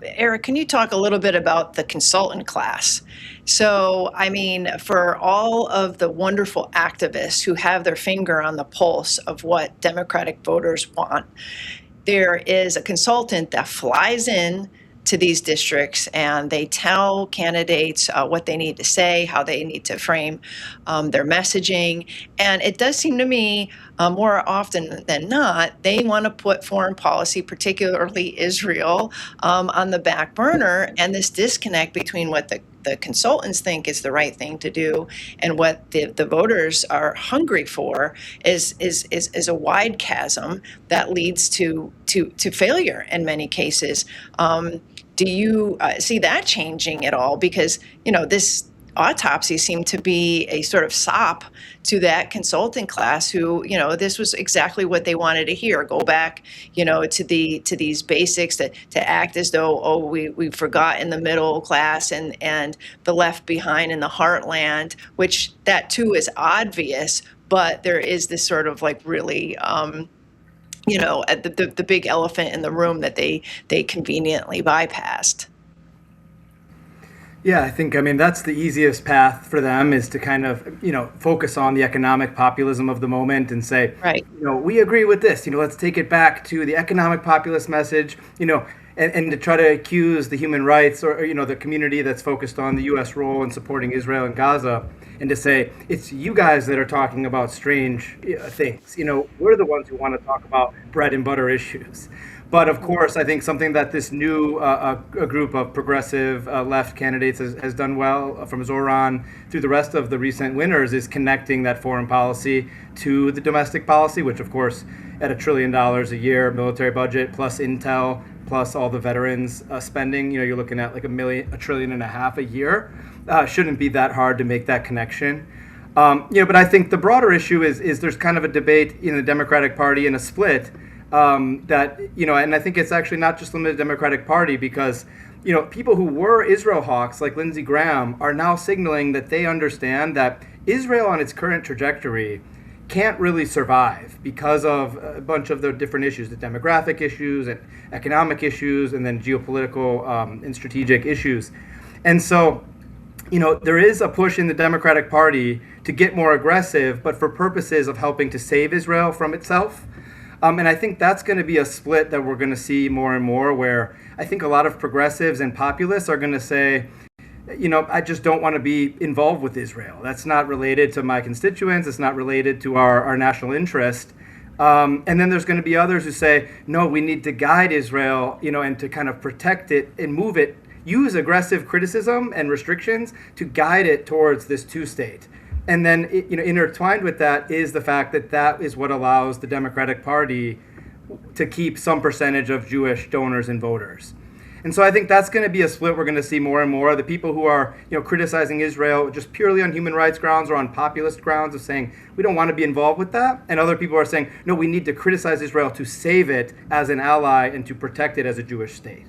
Eric, can you talk a little bit about the consultant class? So, I mean, for all of the wonderful activists who have their finger on the pulse of what Democratic voters want, there is a consultant that flies in to these districts and they tell candidates what they need to say, how they need to frame their messaging. And it does seem to me more often than not, they want to put foreign policy, particularly Israel, on the back burner. And this disconnect between what the consultants think is the right thing to do and what the voters are hungry for is a wide chasm that leads to failure in many cases. Do you see that changing at all? Because this autopsy seemed to be a sort of sop to that consulting class who this was exactly what they wanted to hear. Go back to these basics, to act as though, oh, we forgot in the middle class and the left behind in the heartland, which that too is obvious, but there is this sort of like really the big elephant in the room that they conveniently bypassed. Yeah, I mean, that's the easiest path for them is to kind of, focus on the economic populism of the moment and say, Right. we agree with this, let's take it back to the economic populist message, and to try to accuse the human rights or, the community that's focused on the U.S. role in supporting Israel and Gaza and to say, it's you guys that are talking about strange things. We're the ones who want to talk about bread and butter issues. But of course, I think something that this new a group of progressive left candidates has done well from Zoran through the rest of the recent winners is connecting that foreign policy to the domestic policy, which of course at $1 trillion a year military budget plus intel plus all the veterans spending, you're looking at like $1.5 trillion a year. Shouldn't be that hard to make that connection. But I think the broader issue is there's kind of a debate in the Democratic Party and a split and I think it's actually not just limited to the Democratic Party because, people who were Israel hawks like Lindsey Graham are now signaling that they understand that Israel on its current trajectory can't really survive because of a bunch of the different issues, the demographic issues and economic issues, and then geopolitical and strategic issues. And so, there is a push in the Democratic Party to get more aggressive, but for purposes of helping to save Israel from itself. And I think that's going to be a split that we're going to see more and more, where I think a lot of progressives and populists are going to say, I just don't want to be involved with Israel. That's not related to my constituents. It's not related to our national interest. And then there's going to be others who say, no, we need to guide Israel, and to kind of protect it and move it, use aggressive criticism and restrictions to guide it towards this two-state. And then, intertwined with that is the fact that that is what allows the Democratic Party to keep some percentage of Jewish donors and voters. And so I think that's going to be a split we're going to see more and more. The people who are, criticizing Israel just purely on human rights grounds or on populist grounds of saying, we don't want to be involved with that. And other people are saying, no, we need to criticize Israel to save it as an ally and to protect it as a Jewish state.